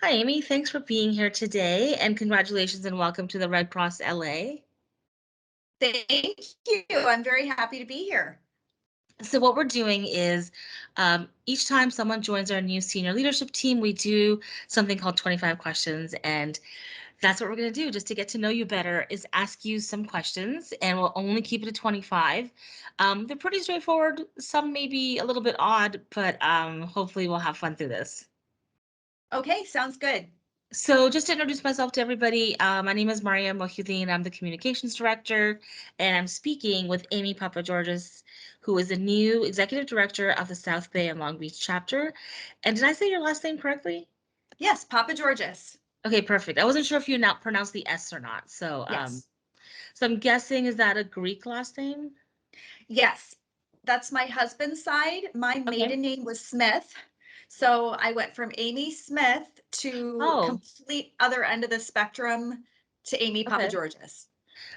Hi, Amy. Thanks for being here today, and congratulations and welcome to the Red Cross LA. Thank you. I'm very happy to be here. So, what we're doing is each time someone joins our new senior leadership team, we do something called 25 questions. And that's what we're going to do just to get to know you better is ask you some questions, and we'll only keep it to 25. They're pretty straightforward. Some may be a little bit odd, but hopefully we'll have fun through this. Okay, sounds good. So just to introduce myself to everybody, my name is Maria Mohudin. I'm the communications director, and I'm speaking with Amy Papageorges, who is the new executive director of the South Bay and Long Beach chapter. And did I say your last name correctly? Yes, Papageorges. Okay, perfect. I wasn't sure if you now pronounced the S or not. So, Yes. so I'm guessing, is that a Greek last name? Yes. That's my husband's side. My Okay. maiden name was Smith. So I went from Amy Smith to Oh, complete other end of the spectrum to Amy okay. Papageorges.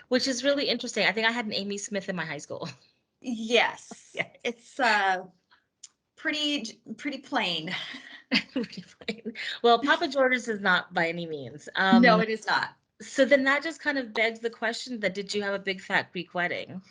Which is really interesting. I think I had an Amy Smith in my high school. Yes. Yeah. It's pretty plain. Really funny. Well, Papa George's is not by any means. No, it is not. So then that just kind of begs the question that did you have a big fat Greek wedding?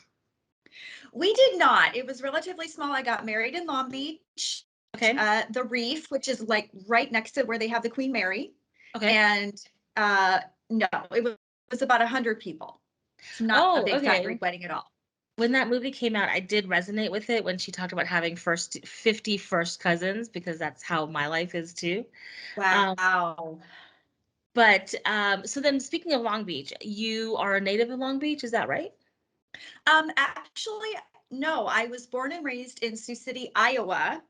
We did not. It was relatively small. I got married in Long Beach, Okay. the Reef, which is like right next to where they have the Queen Mary. Okay. And uh, no, it was about 100 people. It's not a Oh, big fat okay. Greek wedding at all. When that movie came out, I did resonate with it when she talked about having 50 first cousins because that's how my life is too. Um, Wow. but so then speaking of Long Beach, you are a native of Long Beach, is that right? Actually, no, I was born and raised in Sioux City, Iowa,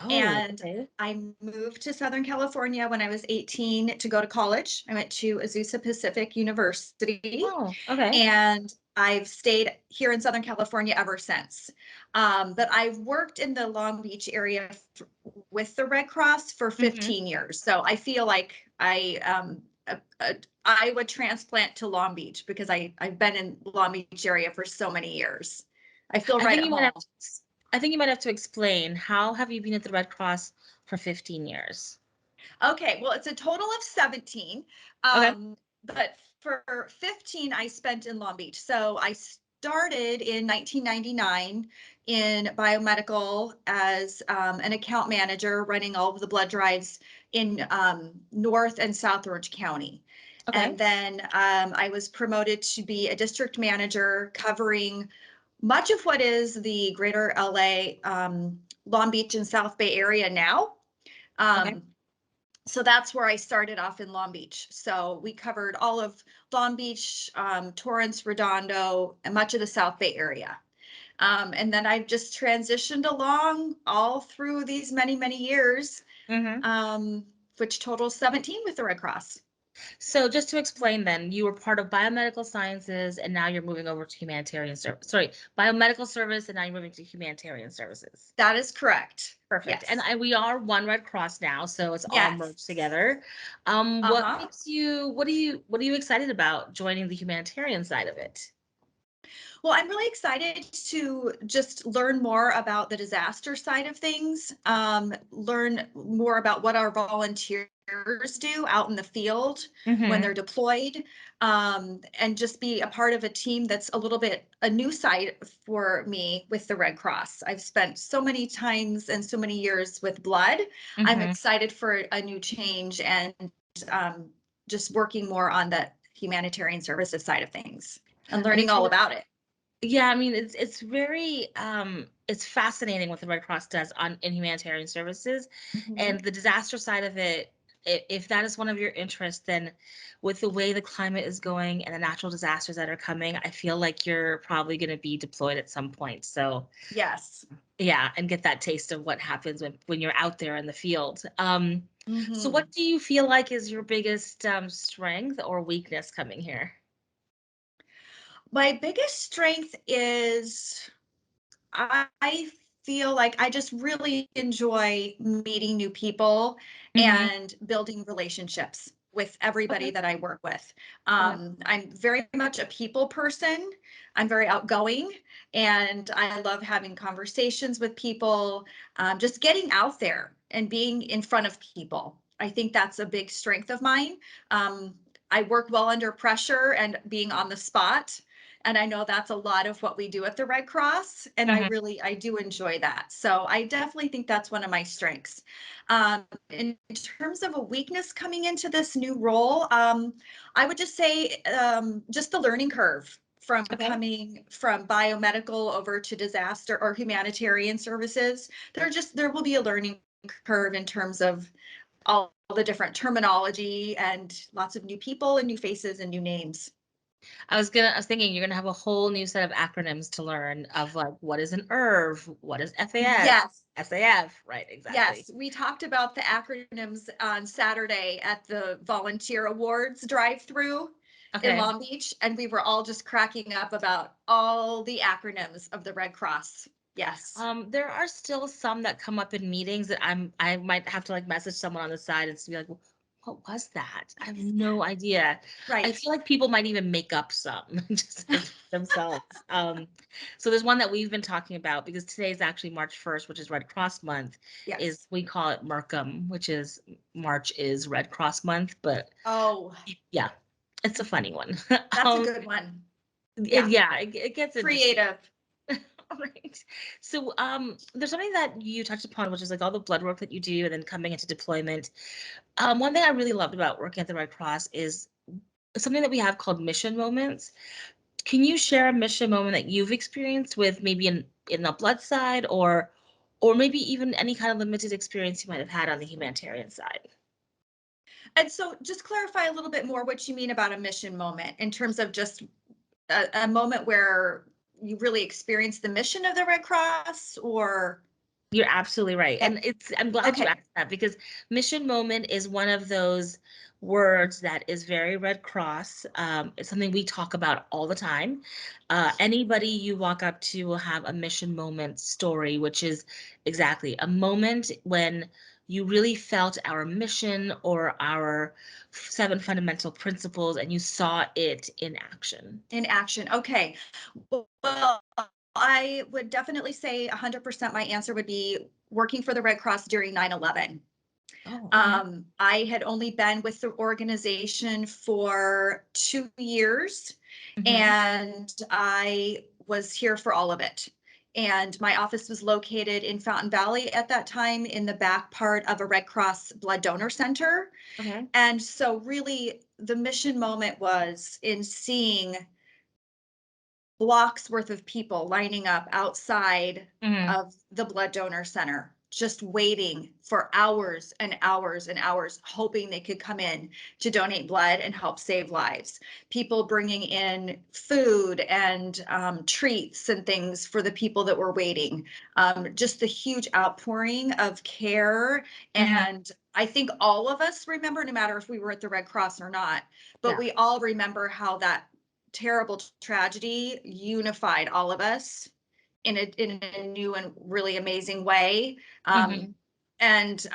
Oh, and okay. I moved to Southern California when I was 18 to go to college. I went to Azusa Pacific University, Oh, okay. and I've stayed here in Southern California ever since. But I've worked in the Long Beach area with the Red Cross for Hmm. 15 years. So I feel like a Iowa transplant to Long Beach because I've been in Long Beach area for so many years. I feel I right think at you might home. have to, I think you might have to explain how have you been at the Red Cross for 15 years? Okay, well, it's a total of 17. Okay. But for 15, I spent in Long Beach. So I started in 1999 in biomedical as an account manager running all of the blood drives in North and South Orange County. Okay. And then I was promoted to be a district manager covering much of what is the greater LA, Long Beach and South Bay area now. Okay. Um, so that's where I started off in Long Beach. So we covered all of Long Beach, Torrance, Redondo, and much of the South Bay area. And then I've just transitioned along all through these many, many years, Hmm. um, which totals 17 with the Red Cross. So just to explain then, you were part of biomedical sciences and now you're moving over to humanitarian service. Sorry, biomedical service and now you're moving to humanitarian services. That is correct. Perfect. And Yes. we are one Red Cross now, so it's all Yes. merged together. What Uh-huh. makes you, what are you excited about joining the humanitarian side of it? Well, I'm really excited to just learn more about the disaster side of things, learn more about what our volunteers do out in the field when Hmm. they're deployed, and just be a part of a team that's a little bit a new side for me with the Red Cross. I've spent so many times and so many years with blood. I'm Hmm. excited for a new change and um, just working more on the humanitarian services side of things and I mean, learning all about it. yeah, I mean it's very it's fascinating what the Red Cross does on in humanitarian services Mhm. and the disaster side of it. If that is one of your interests, then with the way the climate is going and the natural disasters that are coming, I feel like you're probably going to be deployed at some point. So Yes. yeah, and get that taste of what happens when you're out there in the field. So what Hmm. do you feel like is your biggest strength or weakness coming here? My biggest strength is I feel like I just really enjoy meeting new people Hmm. and building relationships with everybody Okay. that I work with. Okay. I'm very much a people person. I'm very outgoing and I love having conversations with people, just getting out there and being in front of people. I think that's a big strength of mine. I work well under pressure and being on the spot. And I know that's a lot of what we do at the Red Cross. And Mhm. I do enjoy that. So I definitely think that's one of my strengths. In terms of a weakness coming into this new role, I would just say just the learning curve from Okay. coming from biomedical over to disaster or humanitarian services. There will be a learning curve in terms of all the different terminology and lots of new people and new faces and new names. I was thinking you're gonna have a whole new set of acronyms to learn of like what is an IRV, what is FAS, Yes. SAF, right? Exactly. Yes, we talked about the acronyms on Saturday at the Volunteer Awards drive-through in Okay. Long Beach, and we were all just cracking up about all the acronyms of the Red Cross. Yes, There are still some that come up in meetings that I might have to like message someone on the side and be like, "Well, what was that? I have no idea." I right. feel like people might even make up some just like themselves. So there's one that we've been talking about because today is actually March 1st, which is Red Cross Month, is Yes. we call it Mercum, which is March is Red Cross Month, but Oh, yeah, it's a funny one. that's a Um, good one. and Yeah, yeah, it gets interesting. creative. Right. So, there's something that you touched upon, which is like all the blood work that you do and then coming into deployment. One thing I really loved about working at the Red Cross is something that we have called mission moments. Can you share a mission moment that you've experienced with maybe in the blood side or maybe even any kind of limited experience you might have had on the humanitarian side? And so just clarify a little bit more what you mean about a mission moment in terms of just a moment where you really experience the mission of the Red Cross or You're absolutely right. yeah. And I'm glad you Okay. asked that because mission moment is one of those words that is very Red Cross. It's something we talk about all the time. Anybody you walk up to will have a mission moment story, which is exactly a moment when you really felt our mission or our 7 fundamental principles and you saw it in action. In action. Okay. Well, I would definitely say 100% my answer would be working for the Red Cross during 9/11. Oh, okay. I had only been with the organization for 2 years, Hmm. and I was here for all of it. And my office was located in Fountain Valley at that time in the back part of a Red Cross blood donor center. Okay. And so, really, the mission moment was in seeing blocks worth of people lining up outside Hmm. of the blood donor center, just waiting for hours and hours and hours, hoping they could come in to donate blood and help save lives. People bringing in food and treats and things for the people that were waiting. Just the huge outpouring of care. Hmm. And I think all of us remember, no matter if we were at the Red Cross or not, but Yeah. we all remember how that terrible tragedy unified all of us in a new and really amazing way. Um, Hmm. and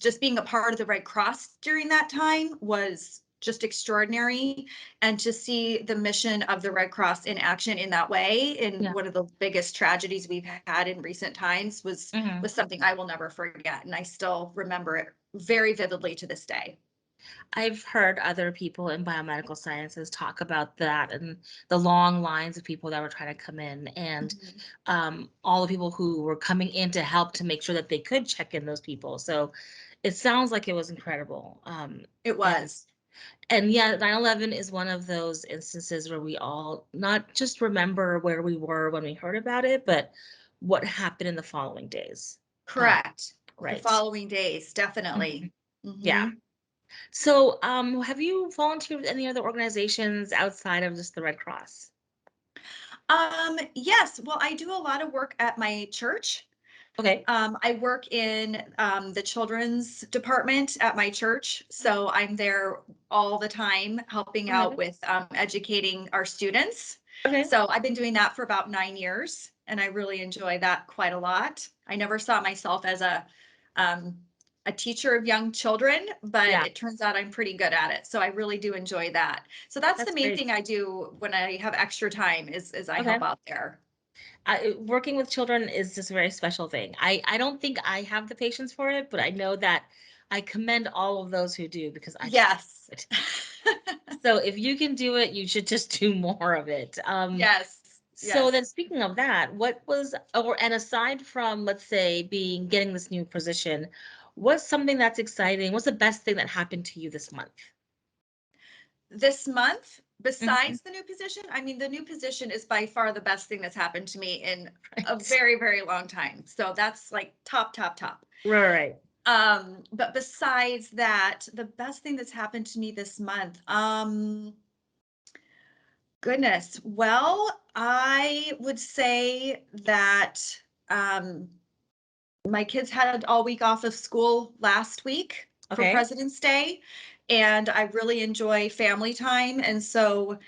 just being a part of the Red Cross during that time was just extraordinary. And to see the mission of the Red Cross in action in that way, in Yeah. one of the biggest tragedies we've had in recent times, Hmm. was something I will never forget. And I still remember it very vividly to this day. I've heard other people in biomedical sciences talk about that and the long lines of people that were trying to come in and Mhm. all the people who were coming in to help to make sure that they could check in those people. So it sounds like it was incredible. It And was. and yeah, 9/11 is one of those instances where we all not just remember where we were when we heard about it, but what happened in the following days. Uh, Correct. The right. following days, Mhm. definitely. Yeah. Mhm. So, have you volunteered with any other organizations outside of just the Red Cross? Yes, well, I do a lot of work at my church. Okay. I work in the children's department at my church, so I'm there all the time helping out Okay. with educating our students. Okay. So I've been doing that for about 9 years, and I really enjoy that quite a lot. I never saw myself as um, a teacher of young children, but Yeah, it turns out I'm pretty good at it. So I really do enjoy that. So that's the that's main great. thing I do when I have extra time is I Okay. help out there. Working with children is just a very special thing. I don't think I have the patience for it, but I know that I commend all of those who do because I just Yes. can't do it. So if you can do it, you should just do more of it. Yes. So then Yes. speaking of that, what was and aside from, let's say, getting this new position, what's something that's exciting? What's the best thing that happened to you this month? This month, Mhm. besides the new position, I mean, the new position is by far the best thing that's happened to me in a Right. very, very long time. So that's like top, top, top. Right. But besides that, the best thing that's happened to me this month, goodness. Well, I would say that um, my kids had all week off of school last week for Okay. President's Day, and I really enjoy family time. And so,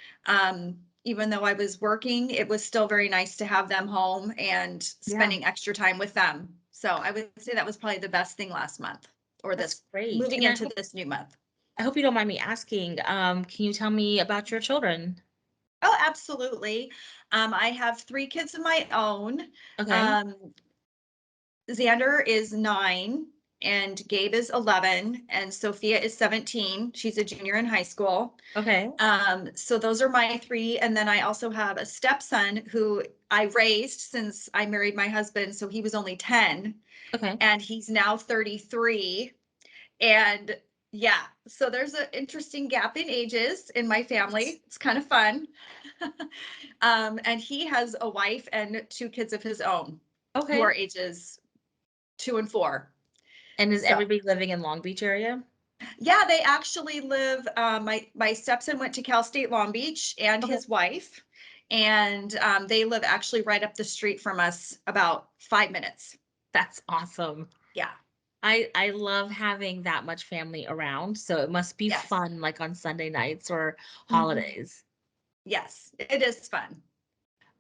even though I was working, it was still very nice to have them home and Yeah, spending extra time with them. So I would say that was probably the best thing last month, or that's this great. moving And into this new month. I hope you don't mind me asking, can you tell me about your children? Oh, absolutely. I have three kids of my own. Okay. Um, Xander is 9 and Gabe is 11 and Sophia is 17. She's a junior in high school. Okay. So those are my three. And then I also have a stepson who I raised since I married my husband. So he was only 10 Okay. and he's now 33. And yeah, so there's an interesting gap in ages in my family. It's kind of fun. And he has a wife and two kids of his own who Okay. are ages 2 and 4. And is So everybody living in Long Beach area? yeah, they actually live. My stepson went to Cal State Long Beach and Okay. his wife, and they live actually right up the street from us, about 5 minutes. That's awesome. Yeah. I love having that much family around, so it must be Yes. fun like on Sunday nights or Mhm. holidays. Yes, it is fun.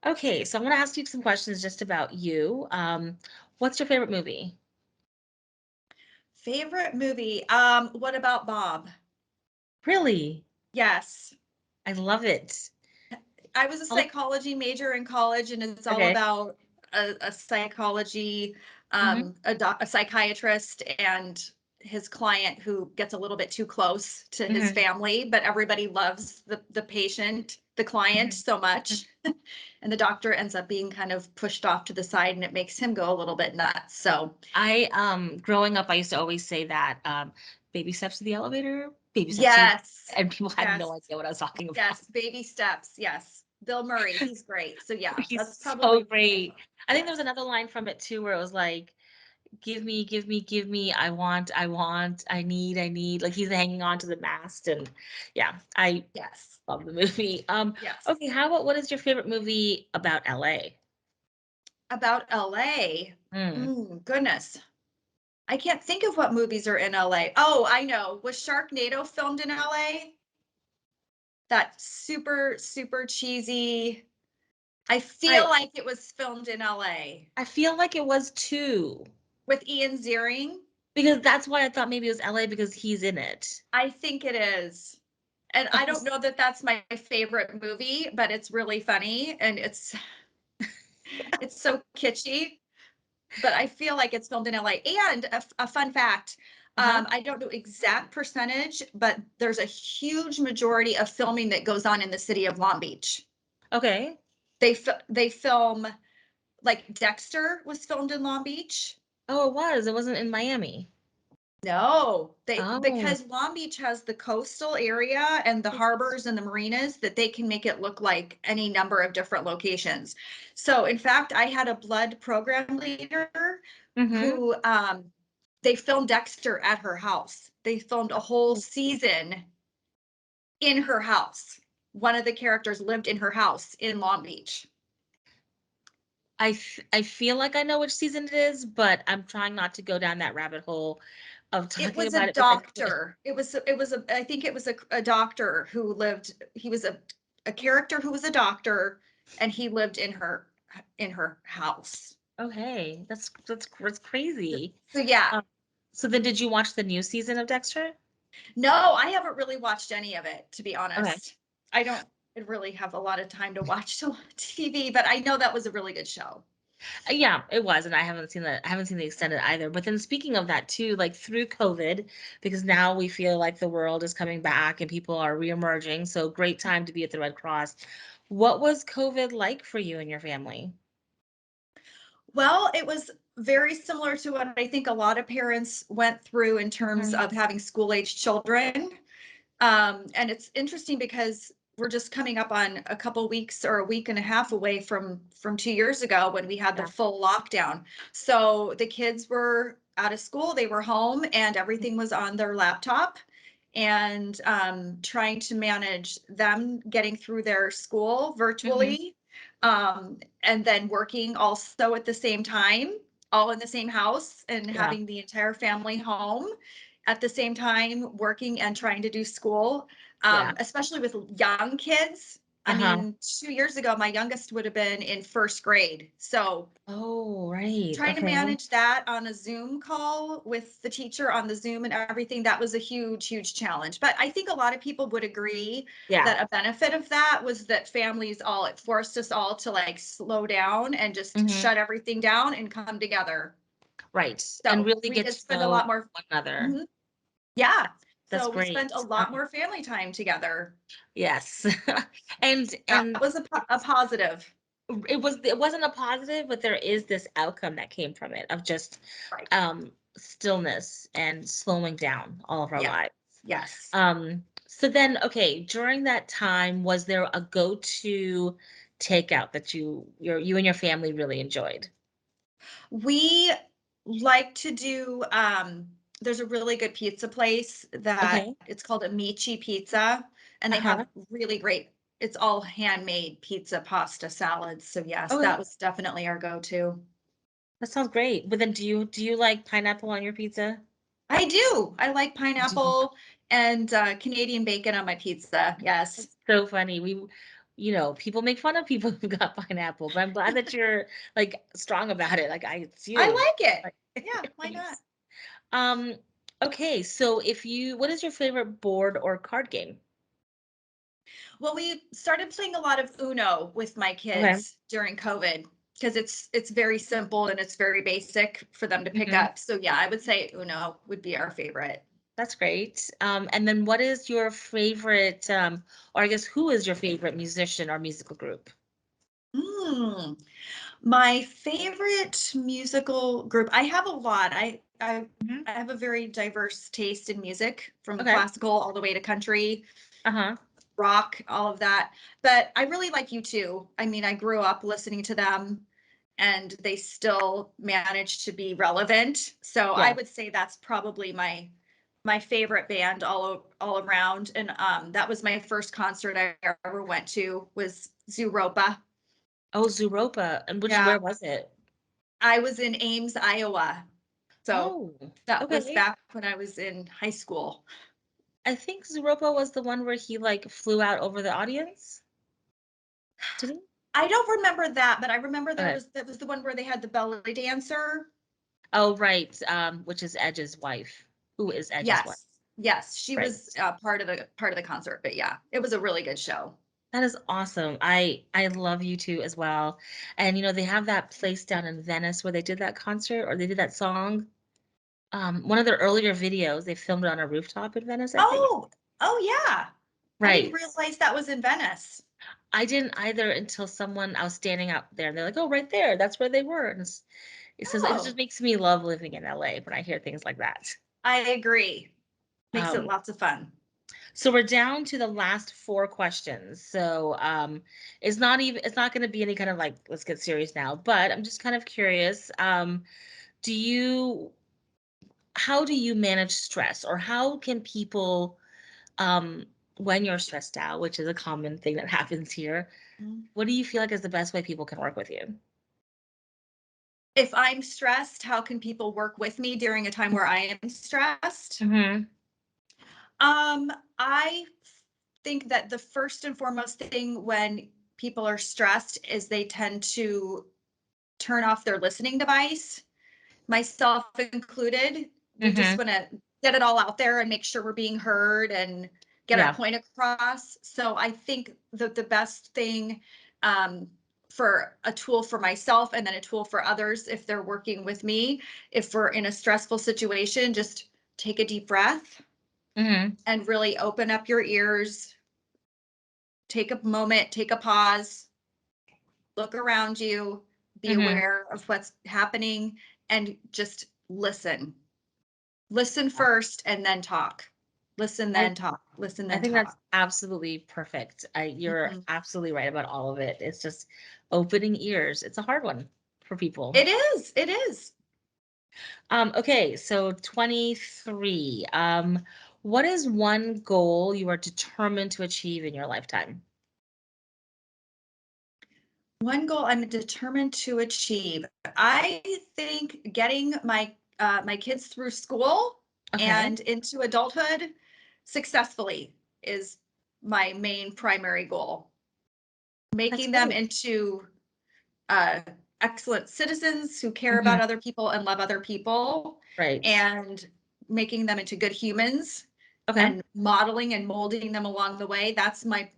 Okay, so I'm gonna ask you some questions just about you. What's your favorite movie? Favorite movie? What about Bob? Really? Yes. I love it. I was a Oh, psychology major in college, and it's all okay. about a psychology, Hmm. a psychiatrist and his client who gets a little bit too close to his Hmm. family, but everybody loves the patient, the client Hmm. so much. And the doctor ends up being kind of pushed off to the side, and it makes him go a little bit nuts. So, Growing up, I used to always say that baby steps to the elevator, baby steps to the, yes, and people had no yes, idea what I was talking about. yes, baby steps. Yes. Bill Murray, he's great. So, yeah, He's that's so probably, great. I think there was yes. another line from it too where it was like, give me, give me, give me, I want, I need. Like he's hanging on to the mast, and yeah, I Yes. love the movie. Yes. Okay, how about what is your favorite movie about LA? About LA. Mm. Goodness. I can't think of what movies are in LA. Oh, I know. Was Sharknado filmed in LA? That super, super cheesy. I feel I like it was filmed in LA I feel like it was too, with Ian Ziering. because that's why I thought maybe it was LA because he's in it. I think it is. And I don't know that that's my favorite movie, but it's really funny and it's so kitschy. But I feel like it's filmed in LA. And a fun fact, Uh-huh. I don't know exact percentage, but there's a huge majority of filming that goes on in the city of Long Beach. Okay. They film like Dexter was filmed in Long Beach. Oh, it was. It wasn't in Miami. No, they Oh. because Long Beach has the coastal area and the harbors and the marinas that they can make it look like any number of different locations. So in fact, I had a blood program leader Mm-hmm. who they filmed Dexter at her house. They filmed a whole season in her house. One of the characters lived in her house in Long Beach. I feel like I know which season it is, but I'm trying not to go down that rabbit hole of It talking was a about it because I doctor. It was a I think it was a doctor who lived, he was a character who was a doctor and he lived in her house. okay, that's crazy. So yeah, Um, so then did you watch the new season of Dexter? no, I haven't really watched any of it, to be Okay. honest. I don't really have a lot of time to watch TV, but I know that was a really good show. Yeah, it was, and I haven't seen the extended either. But then speaking of that too, like through COVID, because now we feel like the world is coming back and people are reemerging. So great time to be at the Red Cross. What was COVID like for you and your family? Well, it was very similar to what I think a lot of parents went through in terms Mhm. of having school-age children. And it's interesting because we're just coming up on a couple weeks or a week and a half away from 2 years ago when we had the Yeah. full lockdown. So the kids were out of school, they were home, and Mhm. everything was on their laptop. And trying to manage them getting through their school Mhm. virtually, and then working also at the same time, all in the same house, and Yeah. having the entire family home at the same time, working and trying to do school, Yeah. especially with young kids. I Uh-huh. mean, 2 years ago, my youngest would have been in first grade. So Oh, right. trying to Okay. manage that on a Zoom call with the teacher on the Zoom and everything, that was a huge, huge challenge. But I think a lot of people would agree Yeah. that a benefit of that was that it forced us all to like slow down and just Hmm. shut everything down and come together. Right. And So really we get did to spend a know lot more. one another. Mhm. Yeah. That's So we great. spent a lot more family time together. Yes. And That and was a positive. it wasn't a positive, but there is this outcome that came from it of just Right. stillness and slowing down all of our Yeah. lives. Yes. So then, okay, during that time, was there a go-to takeout that you and your family really enjoyed? We like to do, there's a really good pizza place that Okay. it's called Amici Pizza, and they Uh-huh. have really great, it's all handmade pizza, pasta, salads. So yes, Okay. that was definitely our go-to. That sounds great. But then do you like pineapple on your pizza? I do. I like Do you? pineapple and Canadian bacon on my pizza. Yes. It's so funny. People make fun of people who got pineapple, but I'm glad that you're like strong about it. Like it's I you. like it. Like, Yeah, why not? nice. Um, okay, so what is your favorite board or card game? Well, we started playing a lot of Uno with my Okay. kids during COVID because it's very simple and it's very basic for them to pick Hmm. up. So yeah, I would say Uno would be our favorite. That's great. And then what is your favorite, or I guess who is your favorite musician or musical group? Mm, my favorite musical group, I have a lot. Mhm. I have a very diverse taste in music, from Okay. classical all the way to country, Uh-huh. rock, all of that. But I really like U2. I mean, I grew up listening to them and they still manage to be relevant. So I Yeah. would say that's probably my favorite band all around. And that was my first concert I ever went to was Zooropa. Oh, Zooropa. And Yeah, where was it? I was in Ames, Iowa. So Oh, that was okay. back when I was in high school. I think Zooropa was the one where he like flew out over the audience. Did he? I don't remember that, but I remember Okay. that was the one where they had the belly dancer. Oh, right. Which is Edge's wife. Who is Edge's wife? Yes. Yes, she Right. was part of the concert, but yeah, it was a really good show. That is awesome. I love you too as well. And they have that place down in Venice where they did that concert or they did that song. One of their earlier videos, they filmed it on a rooftop in Venice, I think. Oh, oh yeah. I didn't Right. realize that was in Venice. I didn't either until I was standing out there and they're like, "Oh, right there. That's where they were." And it says it just Oh, makes me love living in LA when I hear things like that. I agree. Makes it Um, lots of fun. so we're down to the last four questions. So it's not going to be any kind of like let's get serious now, but I'm just kind of curious. Do you how do you manage stress or how can people um when you're stressed out, which is a common thing that happens here, Mm. what do you feel like is the best way people can work with you? If I'm stressed, how can people work with me during a time where I am stressed? Hmm. I think that the first and foremost thing when people are stressed is they tend to turn off their listening device, myself included. We just Hmm. want to get it all out there and make sure we're being heard and get our Yeah. point across. So I think that the best thing um, for a tool for myself and then a tool for others if they're working with me. If we're in a stressful situation, just take a deep breath and really open up your ears. Take a moment, take a pause, look around you, be aware of what's happening, and just listen. Listen first and then talk. Listen, then talk. Listen, I then think that's talk. absolutely perfect. You're Mhm. absolutely right about all of it. It's just opening ears. It's a hard one for people. It is. It is. Okay, so 23. What is one goal you are determined to achieve in your lifetime? One goal I'm determined to achieve. I think getting my kids through school Okay. and into adulthood successfully is my main primary goal. That's Making them great. into uh, excellent citizens who care Mhm. about other people and love other people, Right. and making them into good humans Okay. and modeling and molding them along the way. That's my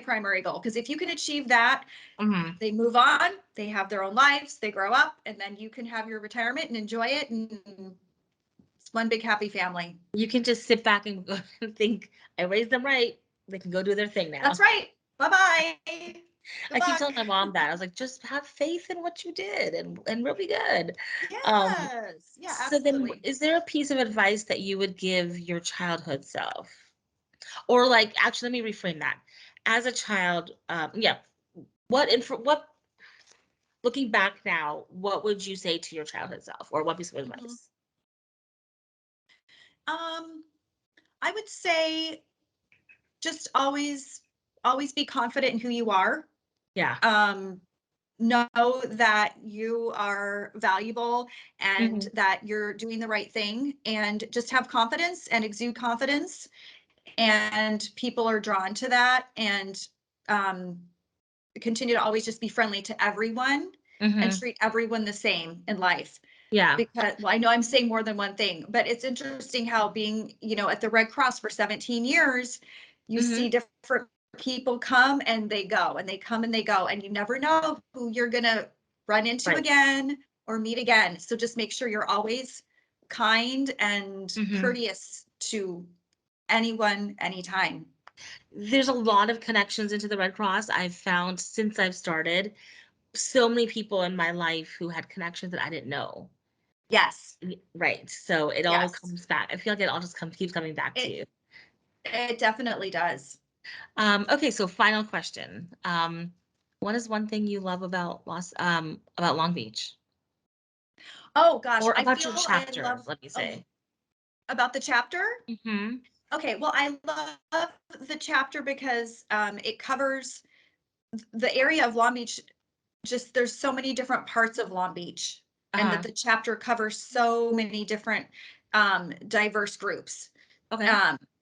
primary goal. Because if you can achieve that, Mhm. they move on, they have their own lives, they grow up, and then you can have your retirement and enjoy it. And it's one big happy family. You can just sit back and go and think, I raised them right. They can go do their thing That's now. right. Bye bye. I Good keep luck. telling my mom that. I was like, just have faith in what you did and we'll be good. Um, Yes. Yeah, so then absolutely. is there a piece of advice that you would give your childhood self? Or like, actually, let me reframe that. As a child, yeah, what looking back now, what would you say to your childhood self, or what piece of Mhm. advice? Um, I would say just always be confident in who you are. Yeah. Um, know that you are valuable and Hmm. that you're doing the right thing, and just have confidence and exude confidence, and people are drawn to that, and um, continue to always just be friendly to everyone and Hmm. treat everyone the same in life. Yeah. Because, well, I know I'm saying more than one thing, but it's interesting how being, at the Red Cross for 17 years, you Hmm. see different people come and they go, and they come and they go, and you never know who you're going to run into Right. again or meet again. So just make sure you're always kind and Hmm. courteous to anyone, anytime. There's a lot of connections into the Red Cross I've found since I've started. So many people in my life who had connections that I didn't know. Yes. Right. So it all Yes. comes back. I feel like it all just keeps coming back to It you. it definitely does. Okay, so final question. What is one thing you love about Long Beach? Oh gosh, Or I about feel your I chapter, love let me oh, say. about the chapter. Mm-hmm. Okay, well, I love the chapter because it covers the area of Long Beach. Just there's so many different parts of Long Beach, and that Uh-huh. the chapter covers so many different diverse groups. Okay.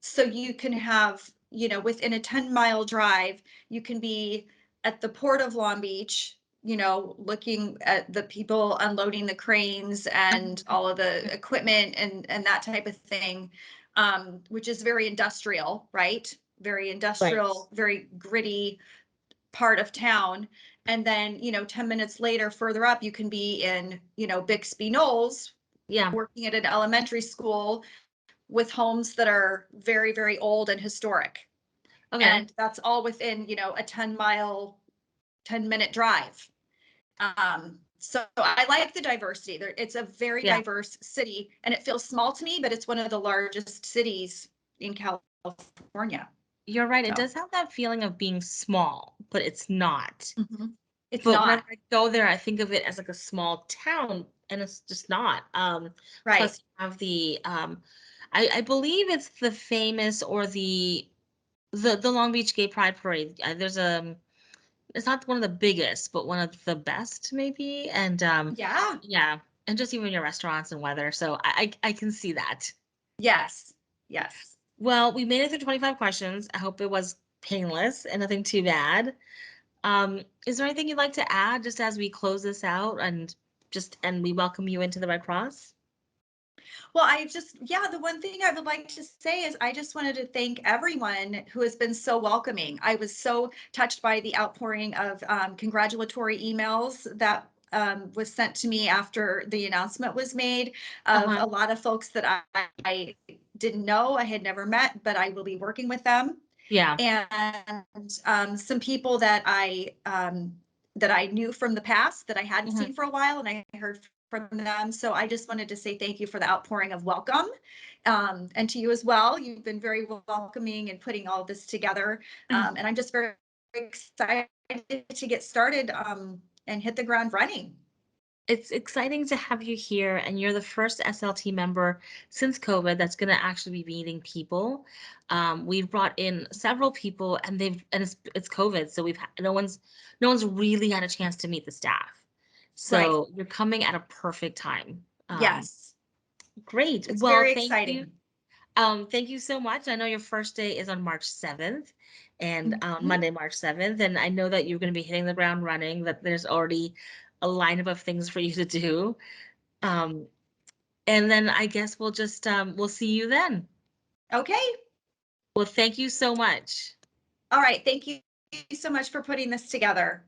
So you can have, within a 10-mile drive, you can be at the port of Long Beach, looking at the people unloading the cranes and Mhm. all of the equipment and that type of thing, which is very industrial, right? Very Right. industrial, very gritty part of town. And then, 10 minutes later, further up, you can be in, Bixby Knolls, Yeah. working at an elementary school with homes that are very, very old and historic. Okay. And that's all within, a 10-mile, 10-minute drive. So I like the diversity. It's a very Yeah. diverse city, and it feels small to me, but it's one of the largest cities in California. You're right. It So does have that feeling of being small, but it's not. mhm. It's But whenever not I go there, I think of it as like a small town, and it's just not. right. Plus you have I believe it's the famous or the Long Beach Gay Pride Parade. There's it's not one of the biggest, but one of the best maybe. And Yeah. yeah, and just even your restaurants and weather. So I can see that. Yes. Yes. Well, we made it through 25 questions. I hope it was painless and nothing too bad. Is there anything you'd like to add just as we close this out and we welcome you into the Red Cross? Well, the one thing I would like to say is I just wanted to thank everyone who has been so welcoming. I was so touched by the outpouring of congratulatory emails that was sent to me after the announcement was made, of Uh-huh. a lot of folks that I didn't know, I had never met, but I will be working with them. Yeah. And some people that I knew from the past that I hadn't Mhm. seen for a while, and I heard from them. So I just wanted to say thank you for the outpouring of welcome, and to you as well. You've been very welcoming and putting all this together, and I'm just very excited to get started, and hit the ground running. It's exciting to have you here, and you're the first SLT member since COVID that's going to actually be meeting people. We've brought in several people, and it's COVID, so no one's really had a chance to meet the staff. Right. So you're coming at a perfect time. Yes. Great. It's Well, very thank you. exciting. Thank you so much. I know your first day is on March 7th and Mhm. Monday, March 7th. And I know that you're going to be hitting the ground running, that there's already a lineup of things for you to do. Um, and then I guess we'll see you then. Okay. Well, thank you so much. All right. Thank you so much for putting this together.